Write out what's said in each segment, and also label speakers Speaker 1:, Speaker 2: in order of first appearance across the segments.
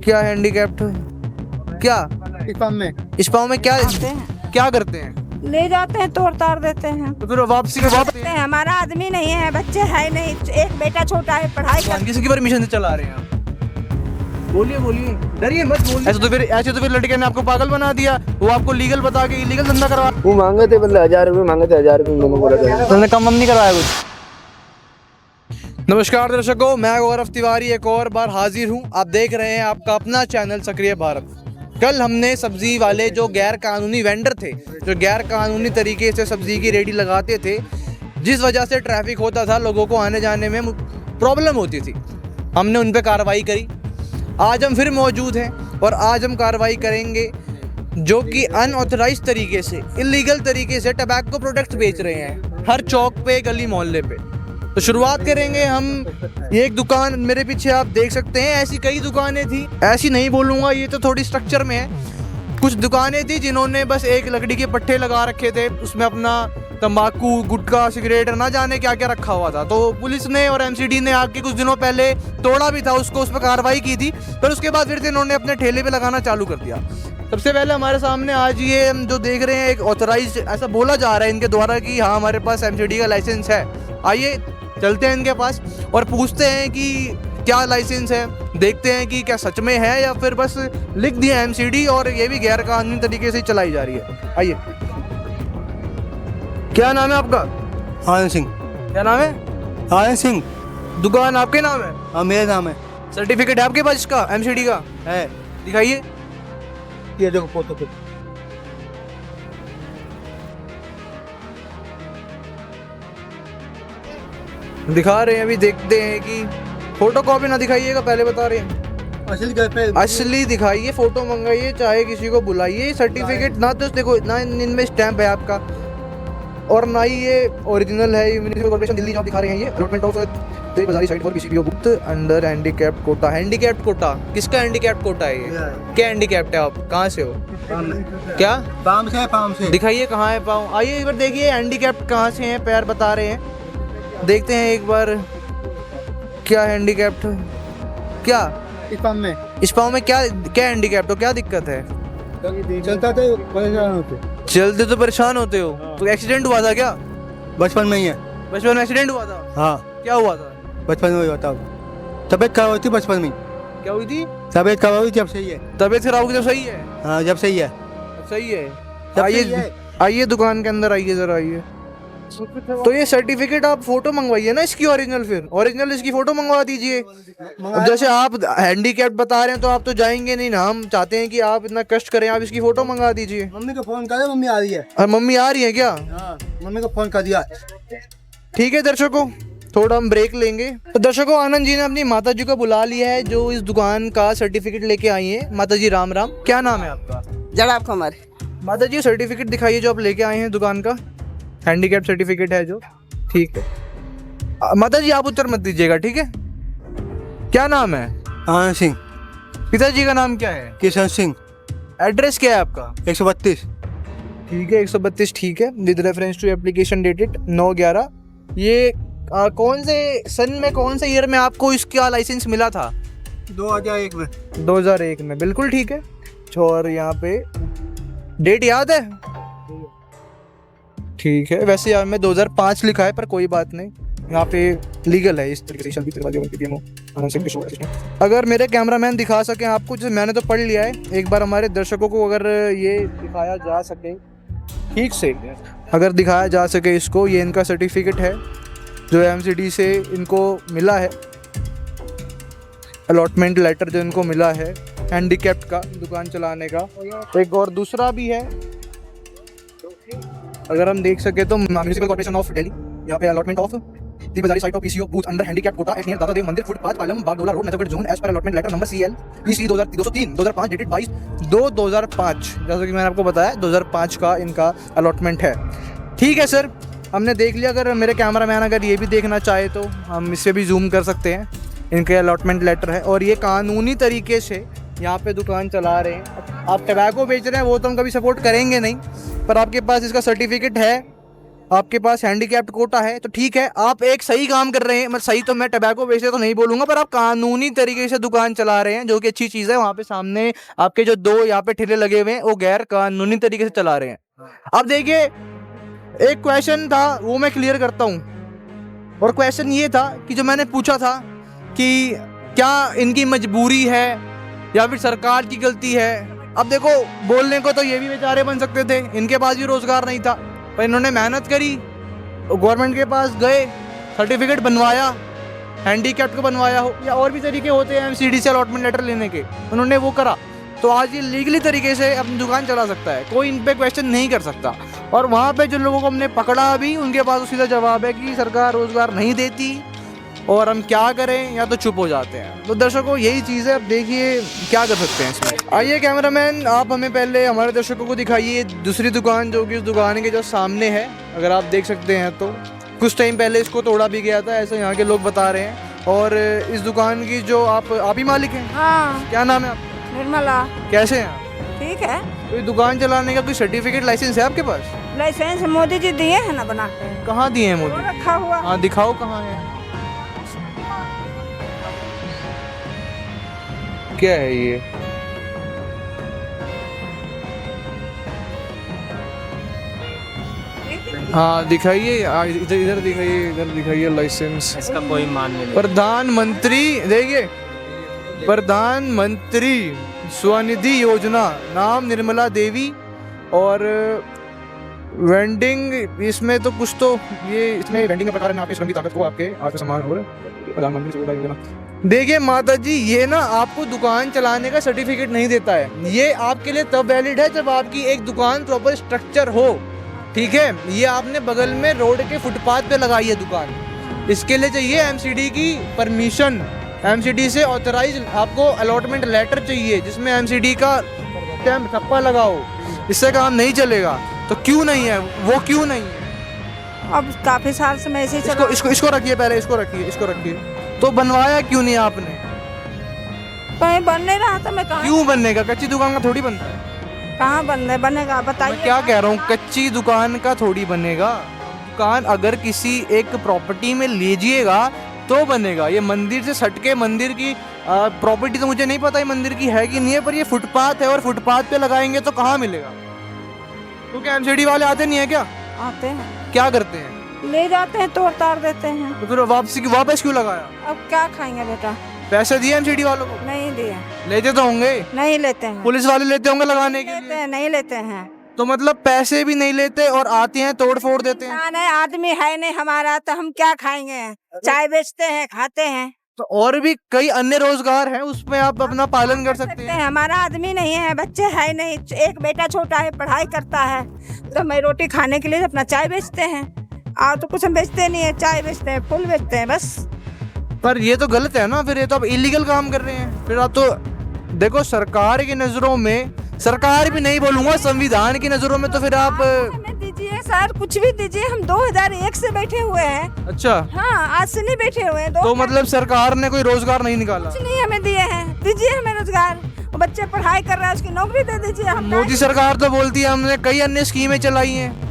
Speaker 1: क्या हैंडीकैप्ट? क्या इस पाँव में क्या क्या करते हैं?
Speaker 2: ले जाते हैं, तोड़ ताड़ देते हैं।
Speaker 1: तो फिर वापसी के वापस
Speaker 2: हमारा आदमी नहीं है, बच्चे है नहीं, एक बेटा छोटा है, पढ़ाई कर।
Speaker 1: किसी की परमिशन से चला रहे हैं आप? बोलिए बोलिए, डरिए मत बोलिए। ऐसे तो फिर लड़के ने आपको पागल बना दिया। वो आपको लीगल बता के इलीगल धंधा करवा।
Speaker 3: वो मांगे थे मतलब 1000 रुपये मांगे थे, 1000 रुपये मैंने बोला था।
Speaker 1: तुमने कम नहीं करवाया कुछ? नमस्कार दर्शकों, मैं गौरव तिवारी एक और बार हाजिर हूं। आप देख रहे हैं आपका अपना चैनल सक्रिय भारत। कल हमने सब्जी वाले जो गैर कानूनी वेंडर थे, जो गैर कानूनी तरीके से सब्जी की रेडी लगाते थे, जिस वजह से ट्रैफिक होता था, लोगों को आने जाने में प्रॉब्लम होती थी, हमने उन पर कार्रवाई करी। आज हम फिर मौजूद हैं और आज हम कार्रवाई करेंगे जो कि अनऑथराइज तरीके से, इलीगल तरीके से टबैको प्रोडक्ट्स बेच रहे हैं हर चौक पे, गली मोहल्ले पे। तो शुरुआत करेंगे हम। ये एक दुकान मेरे पीछे आप देख सकते हैं, ऐसी कई दुकानें थी, ऐसी नहीं बोलूँगा, ये तो थोड़ी स्ट्रक्चर में है। कुछ दुकानें थी जिन्होंने बस एक लकड़ी के पट्टे लगा रखे थे, उसमें अपना तंबाकू, गुटखा, सिगरेट, ना जाने क्या क्या रखा हुआ था। तो पुलिस ने और एमसीडी ने आके कुछ दिनों पहले तोड़ा भी था उसको, उस पर कार्रवाई की थी। पर उसके बाद फिर से इन्होंने अपने ठेले पे लगाना चालू कर दिया। सबसे पहले हमारे सामने आज ये हम जो देख रहे हैं, एक ऑथराइज, ऐसा बोला जा रहा है इनके द्वारा कि हाँ हमारे पास एमसीडी का लाइसेंस है। आइए चलते हैं इनके पास और पूछते हैं कि क्या लाइसेंस है, देखते हैं कि क्या सच में है या फिर बस लिख दिया एमसीडी और ये भी गैर कानूनी तरीके से चलाई जा रही है। आइए, क्या नाम है आपका?
Speaker 3: आनंद सिंह।
Speaker 1: क्या नाम है?
Speaker 3: आनंद सिंह।
Speaker 1: दुकान आपके नाम है?
Speaker 3: हाँ मेरा नाम है।
Speaker 1: सर्टिफिकेट है आपके पास इसका, एमसीडी का?
Speaker 3: है।
Speaker 1: दिखाइए।
Speaker 3: ये देखो फोटो पे।
Speaker 1: दिखा रहे हैं, अभी देखते हैं कि फोटो कॉपी ना दिखाइएगा, पहले बता रहे हैं।
Speaker 3: असली घर पे
Speaker 1: असली दिखाइए, फोटो मंगाइए, चाहे किसी को बुलाइए। सर्टिफिकेट ना तो देखो ना इनमें स्टैंप है आपका और ना ही ये ओरिजिनल है। म्युनिसिपल कॉर्पोरेशन दिल्ली जॉब दिखा रहे हैं। ये अलॉटमेंट ऑफ बाजारी site for PCPO booth under handicapped quota. Handicapped quota किसका हैंडीकैप्ड कोटा है? ये क्या हैंडीकैप्ड है? आप कहाँ से हो? क्या
Speaker 3: पाम से
Speaker 1: दिखाइए, कहाँ है पाँव? आइए एक बार देखिए हैंडीकैप्ड कहाँ से हैं, पैर बता रहे हैं। देखते हैं एक बार, क्या हैंडीकैप्ड? क्या
Speaker 3: इस पाम में
Speaker 1: क्या क्या हैंडीकैप्ड हो? क्या दिक्कत है?
Speaker 3: चलता थे परेशान होते।
Speaker 1: चलते तो परेशान होते हो? तो एक्सीडेंट हुआ था क्या?
Speaker 3: बचपन में ही है।
Speaker 1: बचपन में एक्सीडेंट हुआ था?
Speaker 3: हाँ।
Speaker 1: क्या हुआ था?
Speaker 3: बचपन में हुआ था। तबीयत खराब हुई थी बचपन में।
Speaker 1: क्या हुई थी?
Speaker 3: तबीयत खराब हुई जब सही है।
Speaker 1: तबीयत खराब होगी तो सही है?
Speaker 3: हाँ जब सही है।
Speaker 1: सही है।
Speaker 3: जब सही
Speaker 1: आइए
Speaker 3: है।
Speaker 1: आइए दुकान के अंदर आइए जरा, आइए। तो ये सर्टिफिकेट आप फोटो मंगवाइए ना इसकी, ओरिजिनल, फिर ओरिजिनल इसकी फोटो मंगवा दीजिए। अब जैसे आप हैंडीकैप्ड बता रहे हैं तो आप तो जाएंगे नहीं ना, हम चाहते हैं कि आप इतना कष्ट करें, आप इसकी फोटो मंगवा दीजिए।
Speaker 3: मम्मी को फोन करे, मम्मी आ रही है।
Speaker 1: मम्मी आ रही है क्या?
Speaker 3: हाँ मम्मी को फोन कर दिया।
Speaker 1: ठीक है दर्शकों, थोड़ा हम ब्रेक लेंगे। तो दर्शकों, आनंद जी ने अपनी माता जी को बुला लिया है जो इस दुकान का सर्टिफिकेट लेके आई है। माता जी राम राम, क्या नाम है आपका?
Speaker 2: जड़ाब कुमार।
Speaker 1: माता जी सर्टिफिकेट दिखाइए जो आप लेके आए हैं दुकान का, हैंडीकैप सर्टिफिकेट है जो। ठीक है माता जी, आप उत्तर मत दीजिएगा, ठीक है? क्या नाम है?
Speaker 3: आनंद सिंह।
Speaker 1: पिताजी का नाम क्या है?
Speaker 3: किशन सिंह।
Speaker 1: एड्रेस क्या है आपका?
Speaker 3: 132।
Speaker 1: ठीक है 132, ठीक है। With reference to application dated 9/11। ये कौन से सन में, कौन से ईयर में आपको इसका लाइसेंस मिला था?
Speaker 3: 2001 में।
Speaker 1: 2001 में, बिल्कुल ठीक है। और यहाँ पे डेट याद है? ठीक है, वैसे यहाँ में 2005 लिखा है पर कोई बात नहीं, यहाँ पे लीगल है इस तरीके से। अगर मेरे कैमरामैन दिखा सकें आपको, जैसे मैंने तो पढ़ लिया है, एक बार हमारे दर्शकों को अगर ये दिखाया जा सके ठीक से, अगर दिखाया जा सके इसको, ये इनका सर्टिफिकेट है जो एमसीडी से इनको मिला है, अलॉटमेंट लेटर जो इनको मिला है हैंडीकैप्ड का दुकान चलाने का। एक और दूसरा भी है, अगर हम देख सके तो म्युनिसिपल कॉर्पोरेशन ऑफ दिल्ली, यहाँ पे अलॉटमेंट ऑफ दी बाजारी site of PCO booth under handicapped quota at near Dada Dev Mandir footpath Palam Bagdola road Najafgarh zone as पर allotment letter number CL EC 2003/2005 dated 22/2/2005। जैसा कि मैंने आपको बताया 2005 का इनका अलॉटमेंट है। ठीक है सर, हमने देख लिया। अगर मेरे कैमरामैन अगर ये भी देखना चाहे तो हम इससे भी जूम कर सकते हैं। इनके अलॉटमेंट लेटर है और ये कानूनी तरीके से यहाँ पे दुकान चला रहे हैं। आप टबैको बेच रहे हैं वो तो हम कभी सपोर्ट करेंगे नहीं, पर आपके पास इसका सर्टिफिकेट है आपके पास हैंडीकैप्ड कोटा है तो ठीक है, आप एक सही काम कर रहे हैं। मतलब सही तो मैं टबैको बेचते तो नहीं बोलूंगा, पर आप कानूनी तरीके से दुकान चला रहे हैं, जो कि अच्छी चीज़ है। वहाँ पे सामने आपके जो 2 यहाँ पे ठेले लगे हुए हैं वो गैर कानूनी तरीके से चला रहे हैं। अब देखिए, एक क्वेश्चन था वो मैं क्लियर करता हूँ, और क्वेश्चन ये था कि जो मैंने पूछा था कि क्या इनकी मजबूरी है या फिर सरकार की गलती है। अब देखो, बोलने को तो ये भी बेचारे बन सकते थे, इनके पास भी रोजगार नहीं था, पर इन्होंने मेहनत करी, गवर्नमेंट के पास गए, सर्टिफिकेट बनवाया, हैंडीकैप्ड को बनवाया हो, या और भी तरीके होते हैं एमसीडी से अलॉटमेंट लेटर लेने के, उन्होंने वो करा, तो आज ये लीगली तरीके से अपनी दुकान चला सकता है, कोई इन पे क्वेश्चन नहीं कर सकता। और वहाँ पे जो लोगों को हमने पकड़ा अभी, उनके पास सीधा जवाब है कि सरकार रोजगार नहीं देती और हम क्या करें, या तो चुप हो जाते हैं। तो दर्शकों यही चीज़ है, अब देखिए क्या कर सकते हैं इसमें। आइए कैमरामैन, आप हमें पहले हमारे दर्शकों को दिखाइए दूसरी दुकान, जो कि उस दुकान के जो सामने है, अगर आप देख सकते हैं तो कुछ टाइम पहले इसको तोड़ा भी गया था, ऐसा यहाँ के लोग बता रहे हैं। और इस दुकान की जो आप ही मालिक हैं?
Speaker 2: हाँ।
Speaker 1: क्या नाम है आपका?
Speaker 2: निर्मला।
Speaker 1: कैसे हैं आप?
Speaker 2: ठीक है।
Speaker 1: कोई दुकान चलाने का कोई सर्टिफिकेट लाइसेंस है आपके पास?
Speaker 2: लाइसेंस मोदी जी दिए हैं ना बना के।
Speaker 1: कहाँ दिए हैं
Speaker 2: वो
Speaker 1: मोदी?
Speaker 2: रखा हुआ।
Speaker 1: हाँ दिखाओ कहाँ है, क्या है ये? हाँ दिखाइए, इधर इधर दिखाइए, इधर दिखाइए लाइसेंस।
Speaker 4: इसका कोई मान नहीं।
Speaker 1: प्रधानमंत्री, देखिए, प्रधानमंत्री स्वनिधि योजना, नाम निर्मला देवी, और वेंडिंग, इसमें तो कुछ तो ये इसमें वेंडिंग का प्रकार है, आपकी श्रम की ताकत को आपके आपके समान हो रहा है। प्रधानमंत्री सुविधा योजना। देखिए माता जी, ये ना आपको दुकान चलाने का सर्टिफिकेट नहीं देता है, ये आपके लिए तब वैलिड है जब आपकी एक दुकान प्रॉपर स्ट्रक्चर हो, ठीक है। ये आपने बगल में रोड के फुटपाथ पे लगाई है दुकान, इसके लिए चाहिए एमसीडी की परमिशन, एमसीडी से ऑथराइज आपको अलॉटमेंट लेटर चाहिए, जिसमें एमसीडी का स्टैम्प ठप्पा लगाओ, इससे काम नहीं चलेगा। तो क्यों नहीं है वो, क्यों नहीं है?
Speaker 2: अब काफी साल से मैं ऐसे ही
Speaker 1: इसको इसको इसको रखिए, पहले इसको रखिए, इसको रखिए। तो बनवाया क्यों नहीं आपने?
Speaker 2: कहीं बन नहीं रहा था, मैं कहाँ
Speaker 1: क्यों बनेगा? कच्ची दुकान का थोड़ी बनता है।
Speaker 2: कहाँ बनेगा बताइए।
Speaker 1: मैं क्या कह रहा हूँ, कच्ची दुकान का थोड़ी बनेगा। दुकान अगर किसी एक प्रॉपर्टी में लीजिएगा तो बनेगा। ये मंदिर से सटके मंदिर की प्रॉपर्टी तो मुझे नहीं पता है मंदिर की है कि नहीं है, पर ये फुटपाथ है और फुटपाथ पे लगाएंगे तो कहाँ मिलेगा? तो क्या एमसीडी वाले आते नहीं है क्या?
Speaker 2: आते हैं,
Speaker 1: क्या करते हैं?
Speaker 2: ले जाते हैं, तोड़ ताड़ देते हैं।
Speaker 1: तो फिर वापस क्यों लगाया?
Speaker 2: अब क्या खाएंगे बेटा?
Speaker 1: पैसे दिए एमसीडी वालों को?
Speaker 2: नहीं दिए।
Speaker 1: लेते तो होंगे,
Speaker 2: नहीं लेते हैं।
Speaker 1: पुलिस वाले लेते होंगे लगाने के
Speaker 2: लेते
Speaker 1: लिए।
Speaker 2: हैं, नहीं लेते हैं।
Speaker 1: तो मतलब पैसे भी नहीं लेते और आते हैं तोड़ फोड़ देते हैं।
Speaker 2: नहीं, आदमी है नहीं हमारा, तो हम क्या खाएंगे? चाय बेचते हैं, खाते हैं।
Speaker 1: तो और भी कई अन्य रोजगार हैं, उसमें आप अपना पालन कर सकते हैं।
Speaker 2: हमारा आदमी नहीं है, बच्चे है नहीं, एक बेटा छोटा है, पढ़ाई करता है, तो मैं रोटी खाने के लिए अपना चाय बेचते हैं। और तो कुछ हम बेचते नहीं है, चाय बेचते हैं, फूल बेचते हैं बस।
Speaker 1: पर ये तो गलत है ना, फिर ये तो आप इलीगल काम कर रहे हैं। फिर आप तो देखो, सरकार की नजरों में, सरकार भी नहीं बोलूंगा, संविधान की नजरों में तो फिर आप
Speaker 2: हमें दीजिए सर, कुछ भी दीजिए, हम 2001 से बैठे हुए हैं।
Speaker 1: अच्छा,
Speaker 2: हाँ, आज से नहीं बैठे हुए हैं।
Speaker 1: तो मतलब सरकार ने कोई रोजगार नहीं निकाला?
Speaker 2: कुछ नहीं हमें दिए हैं, दीजिए हमें रोजगार। वो बच्चे पढ़ाई कर रहा है, उसकी नौकरी दे दीजिए। हम
Speaker 1: मोदी सरकार तो बोलती है हमने कई अन्य स्कीमें चलाई हैं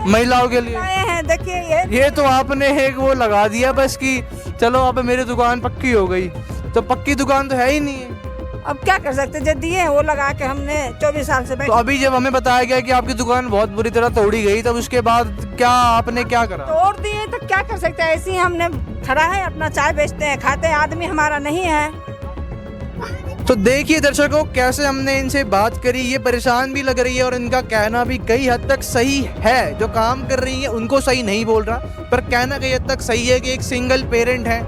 Speaker 1: महिलाओं के लिए।
Speaker 2: आए हैं, देखिए
Speaker 1: ये तो आपने एक वो लगा दिया बस कि चलो अब मेरी दुकान पक्की हो गई, तो पक्की दुकान तो है ही नहीं है।
Speaker 2: अब क्या कर सकते, जो दिए हैं वो लगा के हमने 24 साल से
Speaker 1: तो अभी जब हमें बताया गया कि आपकी दुकान बहुत बुरी तरह तोड़ी गई, तब उसके बाद क्या आपने क्या करा?
Speaker 2: तोड़ दिए तो क्या कर सकते हैं, ऐसे ही हमने खड़ा है, अपना चाय बेचते हैं, खाते हैं, आदमी हमारा नहीं है।
Speaker 1: तो देखिए दर्शकों, कैसे हमने इनसे बात करी, ये परेशान भी लग रही है और इनका कहना भी कई हद तक सही है। जो काम कर रही है उनको सही नहीं बोल रहा, पर कहना कई हद तक सही है कि एक सिंगल पेरेंट है,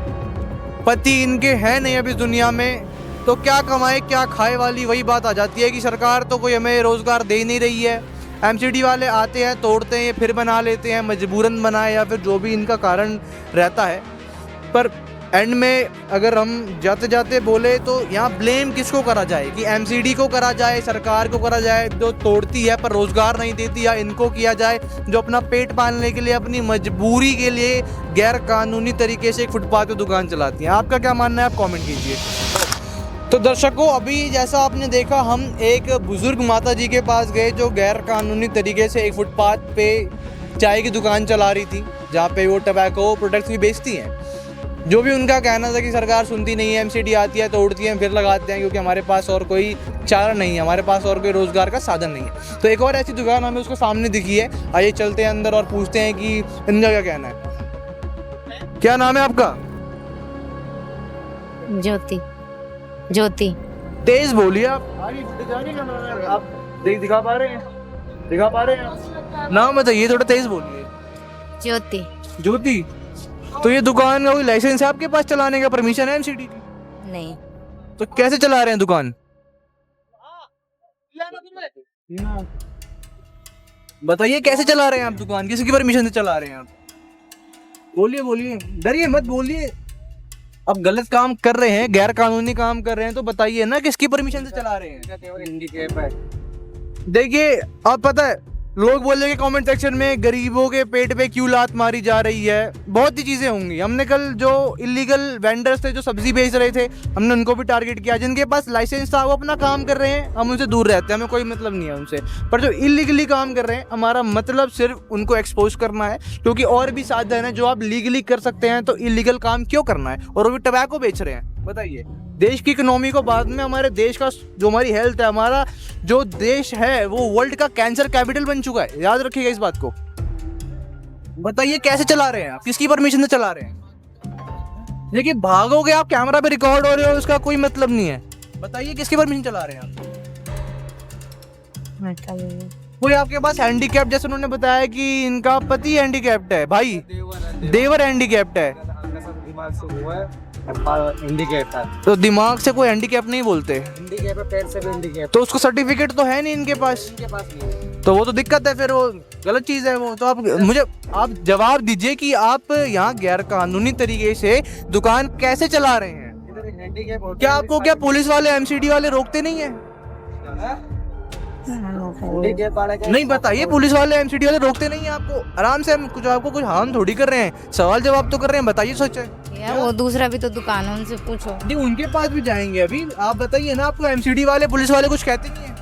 Speaker 1: पति इनके हैं नहीं अभी दुनिया में, तो क्या कमाए क्या खाए वाली वही बात आ जाती है कि सरकार तो कोई हमें रोजगार दे नहीं रही है। एमसीडी वाले आते हैं, तोड़ते हैं, फिर बना लेते हैं, मजबूरन बनाए या फिर जो भी इनका कारण रहता है। पर एंड में अगर हम जाते जाते बोले तो यहाँ ब्लेम किसको करा जाए, कि एमसीडी को करा जाए, सरकार को करा जाए जो तोड़ती है पर रोजगार नहीं देती, या इनको किया जाए जो अपना पेट पालने के लिए, अपनी मजबूरी के लिए गैर कानूनी तरीके से एक फुटपाथ पे दुकान चलाती हैं। आपका क्या मानना है, आप कमेंट कीजिए। तो दर्शकों, अभी जैसा आपने देखा, हम एक बुजुर्ग माता जी के पास गए जो गैर कानूनी तरीके से एक फुटपाथ पे चाय की दुकान चला रही थी जहाँ पे वो टबैको प्रोडक्ट्स भी बेचती हैं। जो भी उनका कहना था कि सरकार सुनती नहीं है, एमसीडी आती है तोड़ती है, फिर लगाते हैं क्योंकि हमारे पास और कोई चारा नहीं है, हमारे पास और कोई रोज़गार का साधन नहीं है। तो एक और ऐसी दुकान हमें उसको सामने दिखी है, आइए चलते हैं अंदर और पूछते हैं कि इनका क्या कहना है। क्या नाम है आपका?
Speaker 4: ज्योति। ज्योति।
Speaker 1: तेज बोलिए आप। आप दिखा पा रहे हैं? दिखा पा रहे हैं? नाम बताइए, थोड़ा तेज बोलिए।
Speaker 4: ज्योति।
Speaker 1: ज्योति। तो ये दुकान का कोई लाइसेंस है आपके पास चलाने का, परमिशन है एमसीडी की?
Speaker 4: नहीं।
Speaker 1: तो कैसे चला रहे हैं दुकान? बताइए कैसे चला रहे हैं आप दुकान, किसी की परमिशन से चला रहे हैं आप? बोलिए बोलिए, डरिए मत, बोलिए। अब गलत काम कर रहे हैं, गैर कानूनी काम कर रहे हैं, तो बताइए ना किसकी परमिशन से चला रहे हैं। देखिए आप, पता है लोग बोलेंगे कमेंट सेक्शन में गरीबों के पेट पे क्यों लात मारी जा रही है, बहुत सी चीज़ें होंगी। हमने कल जो इलीगल वेंडर्स थे जो सब्जी बेच रहे थे, हमने उनको भी टारगेट किया। जिनके पास लाइसेंस था वो अपना काम कर रहे हैं, हम उनसे दूर रहते हैं, हमें कोई मतलब नहीं है उनसे। पर जो इलीगली काम कर रहे हैं, हमारा मतलब सिर्फ उनको एक्सपोज करना है, क्योंकि और भी साधन है जो आप लीगली कर सकते हैं, तो इलीगल काम क्यों करना है। और वो भी टबैको बेच रहे हैं। बताइए, देश की इकोनॉमी को बाद में, हमारे देश का जो हमारी हेल्थ है, हमारा जो देश है वो वर्ल्ड का कैंसर कैपिटल बन चुका है, याद रखिएगा इस बात को। बताइए कैसे चला रहे हैं आप, किसकी परमिशन से चला रहे हैं? देखिए भागोगे आप, कैमरा पे रिकॉर्ड हो रहे हो, उसका कोई मतलब नहीं है। बताइए किसकी परमिशन चला रहे हैं आप? कोई आपके पास हैंडीकैप, जैसे उन्होंने बताया कि इनका पति हैंडीकैप्ड है, भाई देवर हैंडीकैप्ड है, तो दिमाग से कोई हैंडीकैप नहीं बोलते,
Speaker 3: पैर से भी हैंडीकैप।
Speaker 1: तो उसको सर्टिफिकेट तो है नहीं इनके पास, तो वो तो दिक्कत है, फिर वो गलत चीज़ है वो। तो आप जवाब दीजिए कि आप यहाँ गैर कानूनी तरीके से दुकान कैसे चला रहे हैं। क्या आपको, क्या पुलिस वाले एमसीडी वाले रोकते नहीं है? नहीं, बताइए पुलिस वाले एमसीडी वाले रोकते नहीं है आपको? आराम से, हम कुछ आपको कुछ हार्म थोड़ी कर रहे हैं, सवाल जवाब तो कर रहे हैं, बताइए सोचे।
Speaker 4: यार वो दूसरा भी तो दुकान है, उनसे पूछो।
Speaker 1: नहीं, उनके पास भी जाएंगे अभी। आप बताइए ना, आपको एमसीडी वाले पुलिस वाले कुछ कहते नहीं है?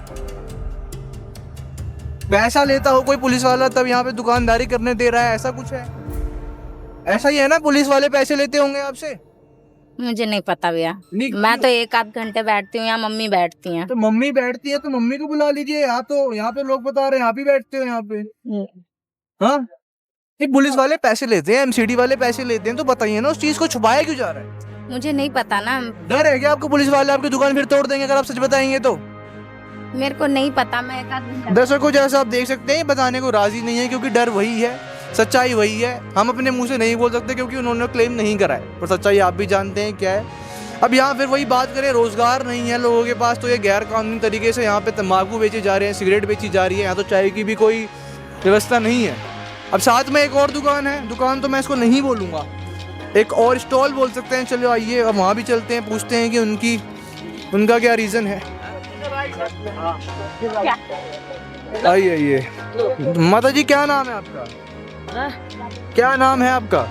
Speaker 1: पैसा लेता हो कोई पुलिस वाला तब यहाँ पे दुकानदारी करने दे रहा है, ऐसा कुछ है? ऐसा ही है ना, पुलिस वाले पैसे लेते होंगे आपसे?
Speaker 4: मुझे नहीं पता भैया, मैं तो एक आध घंटे बैठती हूँ, यहाँ मम्मी बैठती हैं।
Speaker 1: तो मम्मी बैठती है तो मम्मी को बुला लीजिए। यहाँ पे लोग बता रहे हैं आप ही बैठते हो यहाँ पे। हाँ, पुलिस वाले पैसे लेते हैं, एमसीडी वाले पैसे लेते हैं, तो बताइए ना उस चीज को छुपाया क्यों जा रहा है?
Speaker 4: मुझे नहीं पता ना।
Speaker 1: डर है क्या आपको पुलिस वाले आपकी दुकान फिर तोड़ देंगे अगर आप सच बताएंगे तो?
Speaker 4: मेरे को नहीं पता, मैं एक आध घंटा।
Speaker 1: दर्शकों जैसा आप देख सकते हैं, बताने को राजी नहीं है, क्योंकि डर वही है, सच्चाई वही है। हम अपने मुंह से नहीं बोल सकते क्योंकि उन्होंने क्लेम नहीं करा है, पर सच्चाई आप भी जानते हैं क्या है। अब यहाँ फिर वही बात करें, रोजगार नहीं है लोगों के पास, तो ये गैर कानूनी तरीके से यहाँ पे तंबाकू बेचे जा रहे हैं, सिगरेट बेची जा रही है, यहाँ तो चाय की भी कोई व्यवस्था नहीं है। अब साथ में एक और दुकान है, दुकान तो मैं इसको नहीं बोलूँगा, एक और स्टॉल बोल सकते हैं। चलो आइए अब वहाँ भी चलते हैं, पूछते हैं कि उनका क्या रीज़न है। आइए आइए। माता जी क्या नाम है आपका? क्या नाम है आपका?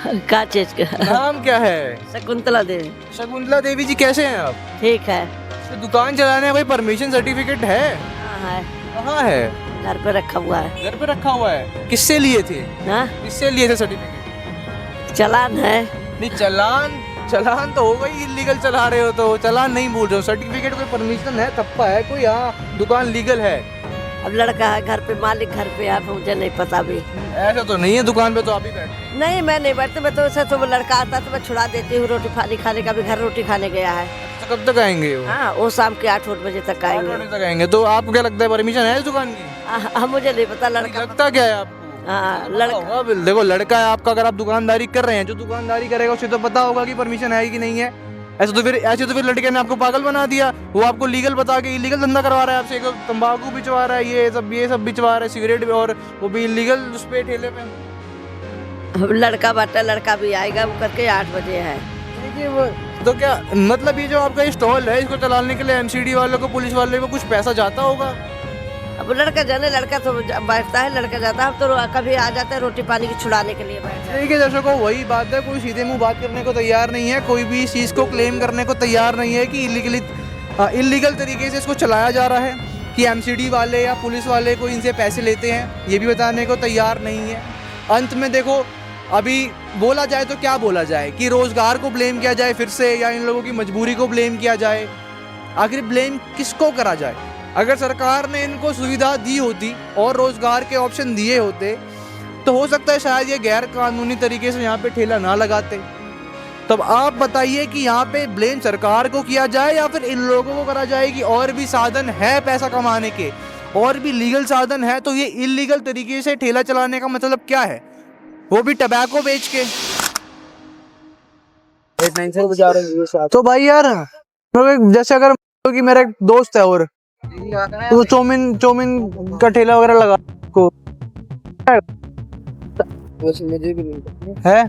Speaker 5: क्या चीज का
Speaker 1: नाम क्या है?
Speaker 5: शकुंतला देवी।
Speaker 1: शकुंतला देवी जी, कैसे हैं आप?
Speaker 5: ठीक है।
Speaker 1: तो दुकान चलाने का कोई परमिशन सर्टिफिकेट है?
Speaker 5: हाँ है,
Speaker 1: कहाँ है?
Speaker 5: घर पे रखा हुआ है।
Speaker 1: घर पे रखा हुआ है। किससे लिए थे?
Speaker 5: हाँ?
Speaker 1: किससे लिए थे सर्टिफिकेट?
Speaker 5: चालान है।
Speaker 1: नहीं, चालान तो होगा ही, इलीगल चला रहे हो तो। चालान नहीं बोल रहे हो, सर्टिफिकेट कोई परमिशन है, थप्पा है कोई? हाँ, दुकान लीगल है।
Speaker 5: अब लड़का है घर पे, मालिक घर पे, आप मुझे नहीं पता भी।
Speaker 1: ऐसा तो नहीं है, दुकान पे तो आप ही बैठे?
Speaker 5: नहीं, मैं नहीं बैठती, मैं तो ऐसा तो लड़का आता तो मैं छुड़ा देती हूँ, रोटी पानी खाने का भी। घर रोटी खाने गया है।
Speaker 1: तो कब तक आएंगे वो?
Speaker 5: हाँ, वो शाम के 8 बजे तक
Speaker 1: 8
Speaker 5: आएंगे।
Speaker 1: बजे तक आएंगे। तो आपको क्या लगता है, परमिशन है इस दुकान की?
Speaker 5: मुझे नहीं पता। लड़का
Speaker 1: लगता क्या है आपको?
Speaker 5: हाँ, लड़का।
Speaker 1: देखो लड़का है आपका, अगर आप दुकानारी कर रहे हैं, जो दुकानदारी करेगा उसे तो पता होगा कि परमिशन है कि नहीं है। ऐसे तो फिर लड़के ने आपको पागल बना दिया। वो आपको लीगल बता के इलीगल धंधा करवा रहा है आपसे। तंबाकू बिचवा रहा है, ये सब बिचवा रहा है, सिगरेट भी, और वो भी इलीगल उस पे ठेले पे।
Speaker 5: अब लड़का बाटा, लड़का भी आएगा, वो करके 8 बजे है।
Speaker 1: तो क्या मतलब, ये जो आपका स्टॉल है, इसको चलाने के लिए एमसीडी वालों को, पुलिस वालों को कुछ पैसा जाता होगा?
Speaker 5: अब लड़का जाने, लड़का तो बैठता है, लड़का जाता है, तो कभी आ जाता है रोटी पानी की छुड़ाने के लिए बैठता है।
Speaker 1: ठीक है दर्शकों, वही बात है, कोई सीधे मुंह बात करने को तैयार नहीं है, कोई भी इस चीज़ को क्लेम करने को तैयार नहीं है कि इलीगल तरीके से इसको चलाया जा रहा है। अब लड़का है, आपका, अगर आप दुकानदारी कर रहे हैं, जो दुकानदारी करेगा उसे तो पता होगा कि परमिशन है कि नहीं है। ऐसे तो फिर लड़के ने आपको पागल बना दिया। वो आपको लीगल बता के इलीगल धंधा करवा रहा है आपसे। कि एमसीडी वाले या पुलिस वाले को इनसे पैसे लेते हैं, ये भी बताने को तैयार नहीं है। अंत में देखो, अभी बोला जाए तो क्या बोला जाए कि रोज़गार को ब्लेम किया जाए फिर से, या इन लोगों की मजबूरी को ब्लेम किया जाए? आखिर ब्लेम किसको करा जाए? अगर सरकार ने इनको सुविधा दी होती और रोज़गार के ऑप्शन दिए होते तो हो सकता है शायद ये गैर कानूनी तरीके से यहाँ पे ठेला ना लगाते। तब आप बताइए कि यहाँ पे ब्लेम सरकार को किया जाए या फिर इन लोगों को करा जाए कि और भी साधन है पैसा कमाने के, और भी लीगल साधन है, तो ये इलीगल तरीके से ठेला चलाने का मतलब क्या है, वो भी टबैको बेच के। तो भाई यार, जैसे अगर कि मेरा एक दोस्त है और तो चौमिन का ठेला वगैरह लगा को
Speaker 3: मुझे भी नहीं
Speaker 1: है,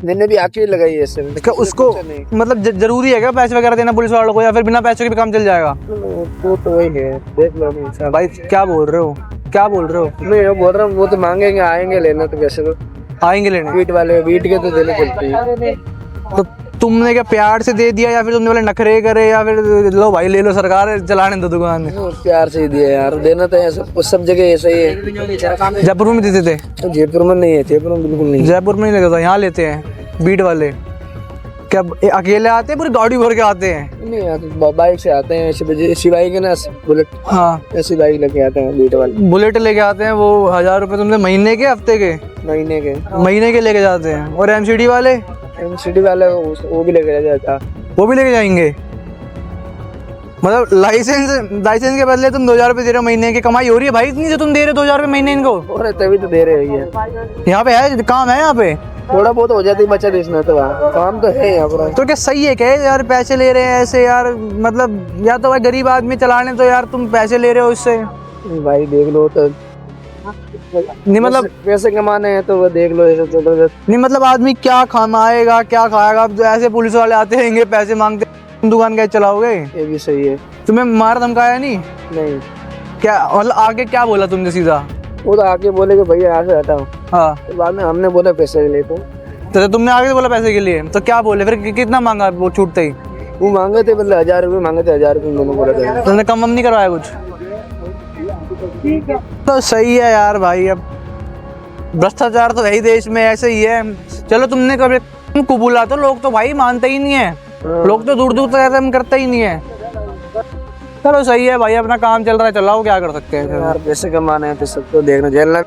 Speaker 3: मैंने भी आके लगाई है सर।
Speaker 1: क्या उसको मतलब जरूरी है क्या पैसे वगैरह देना पुलिस वालों को, या फिर बिना पैसे के भी काम चल जाएगा?
Speaker 3: वो तो वही है, देख लो
Speaker 1: भाई क्या बोल रहे हो, क्या बोल रहे हो?
Speaker 3: मैं बोल रहा हूँ वो तो मांगेंगे, आएंगे लेना, तो कैसे तो
Speaker 1: आएंगे लेने?
Speaker 3: बीट वाले बीट के तो देने पड़ते हैं।
Speaker 1: तो तुमने क्या प्यार से दे दिया या फिर तुमने बोले नखरे करे, या फिर लो भाई ले लो, सरकार चलाने दो दुकान में?
Speaker 3: प्यार से ही दिया यार, देना तो ऐसा सब जगह ऐसा ही है।
Speaker 1: जयपुर में देते थे?
Speaker 3: जयपुर में नहीं है, जयपुर में बिल्कुल नहीं।
Speaker 1: जयपुर में नहीं लेता था, यहाँ लेते हैं बीट वाले। क्या अकेले आते हैं, पूरी गाड़ी भर के आते हैं?
Speaker 3: नहीं आते, बाइक से आते हैं, ऐसी बाइक है ना बुलेट,
Speaker 1: हाँ
Speaker 3: ऐसी बाइक लेके आते हैं बीट वाले।
Speaker 1: बुलेट लेके आते हैं, वो 1000 रुपए तुमसे महीने के हफ्ते के? महीने के लेके जाते हैं। और एमसीडी वाले?
Speaker 3: एमसीडी वाले वो भी लेके जाता,
Speaker 1: वो भी लेके जाएंगे? मतलब लाइसेंस के बदले तुम 2000 रुपए दे रहे हो महीने की? कमाई हो रही है भाई इतनी जो तुम दे रहे हो 2000 रुपए महीने इनको?
Speaker 3: और तभी तो दे रहे हैं।
Speaker 1: यहाँ पे है काम, है यहाँ पे
Speaker 3: थोड़ा बहुत हो जाती बचत, इसमें तो काम तो है यहाँ पर।
Speaker 1: तो क्या सही है क्या यार पैसे ले रहे हैं ऐसे यार? मतलब या तो भाई गरीब आदमी चलाने, तो यार तुम पैसे ले रहे हो इससे।
Speaker 3: भाई देख लो तो
Speaker 1: नहीं मतलब
Speaker 3: पैसे कमाने हैं तो वो देख लो ऐसे तो
Speaker 1: नहीं मतलब आदमी क्या कमाएगा, क्या खाएगा? अब ऐसे पुलिस वाले आते रहेंगे, पैसे मांगते, तुम दुकान कैसे चलाओगे?
Speaker 3: ये भी सही है।
Speaker 1: तुम्हें मार धमकाया नहीं?
Speaker 3: नहीं।
Speaker 1: क्या मतलब आगे क्या बोला तुमने सीधा?
Speaker 3: वो तो आके बोले कि भैया यहाँ से आता हूँ।
Speaker 1: हाँ,
Speaker 3: तो बाद में हमने बोला पैसे ले
Speaker 1: तो तुमने आगे बोला पैसे के लिए, तो क्या बोले फिर? कितना मांगा वो छूटते ही?
Speaker 3: वो मांगे थे मतलब 1000 रुपये मांगे थे, 1000 रुपये मैंने बोला था।
Speaker 1: तुमने कम नहीं करवाया कुछ? तो सही है यार भाई, अब भ्रष्टाचार तो यही देश में ऐसे ही है। चलो तुमने कभी कबूला तो लोग तो भाई मानते ही नहीं है, लोग तो दूर दूर तक हम करते ही नहीं है। चलो सही है भाई, अपना काम चल रहा है, चलाओ, क्या कर सकते हैं
Speaker 3: यार, पैसे कमाने हैं तो सबको देखना, झेलना।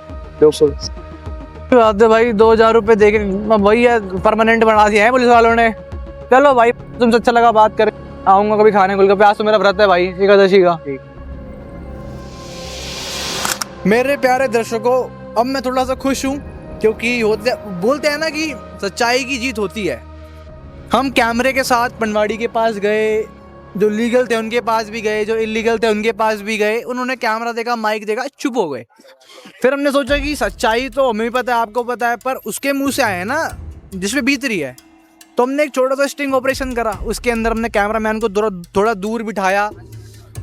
Speaker 1: बात है भाई, 2000 रुपये दे के वही है, परमानेंट बना दिया है पुलिस वालों ने। चलो भाई तुमसे अच्छा लगा बात करें, आऊंगा कभी खाने गोलगप्पे, आज तो मेरा व्रत है भाई एकादशी का। मेरे प्यारे दर्शकों, अब मैं थोड़ा सा खुश हूँ क्योंकि बोलते हैं ना कि सच्चाई की जीत होती है। हम कैमरे के साथ पनवाड़ी के पास गए, जो लीगल थे उनके पास भी गए, जो इलीगल थे उनके पास भी गए। उन्होंने कैमरा देखा, माइक देखा, चुप हो गए। फिर हमने सोचा कि सच्चाई तो हमें भी पता है, आपको पता है, पर उसके मुंह से आए ना जिसमें बीत रही है। तो हमने एक छोटा सा स्टिंग ऑपरेशन करा, उसके अंदर हमने कैमरामैन को थोड़ा दूर बिठाया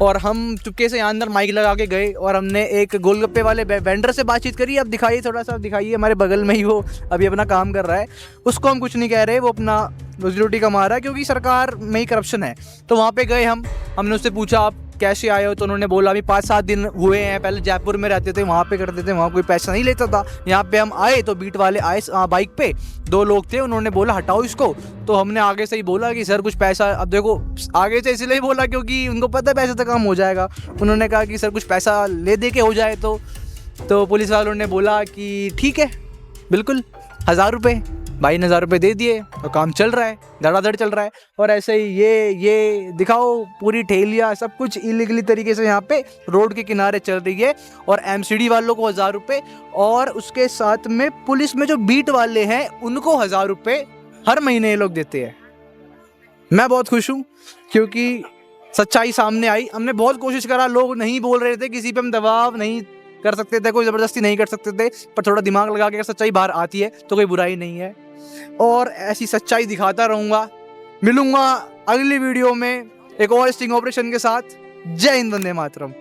Speaker 1: और हम चुपके से यहाँ अंदर माइक लगा के गए और हमने एक गोलगप्पे वाले वेंडर से बातचीत करी। अब दिखाइए, थोड़ा सा दिखाइए, हमारे बगल में ही वो अभी अपना काम कर रहा है। उसको हम कुछ नहीं कह रहे, वो अपना रोजी रोटी कमा रहा है, क्योंकि सरकार में ही करप्शन है। तो वहाँ पे गए हमने उससे पूछा आप कैसे आए हो, तो उन्होंने बोला अभी 5-7 दिन हुए हैं, पहले जयपुर में रहते थे, वहाँ पे करते थे, वहाँ कोई पैसा नहीं लेता था। यहाँ पे हम आए तो बीट वाले आए बाइक पे, 2 लोग थे, उन्होंने बोला हटाओ इसको। तो हमने आगे से ही बोला कि सर कुछ पैसा, अब देखो आगे से इसलिए बोला क्योंकि उनको पता है पैसे तो काम हो जाएगा। उन्होंने कहा कि सर कुछ पैसा ले दे के हो जाए तो पुलिस वालों ने बोला कि ठीक है बिल्कुल, 1000 रुपये, भाई 1000 रुपये दे दिए तो काम चल रहा है, धड़ाधड़ चल रहा है। और ऐसे ही ये दिखाओ, पूरी ठेलियाँ सब कुछ इलीगली तरीके से यहाँ पे रोड के किनारे चल रही है। और एमसीडी वालों को 1000 रुपये, और उसके साथ में पुलिस में जो बीट वाले हैं उनको 1000 रुपये हर महीने ये लोग देते हैं। मैं बहुत खुश हूँ क्योंकि सच्चाई सामने आई। हमने बहुत कोशिश करा, लोग नहीं बोल रहे थे, किसी पे हम दबाव नहीं कर सकते थे, कोई ज़बरदस्ती नहीं कर सकते थे, पर थोड़ा दिमाग लगा के अगर सच्चाई बाहर आती है तो कोई बुराई नहीं है। और ऐसी सच्चाई दिखाता रहूँगा। मिलूँगा अगली वीडियो में एक और स्टिंग ऑपरेशन के साथ। जय हिंद, वंदे मातरम।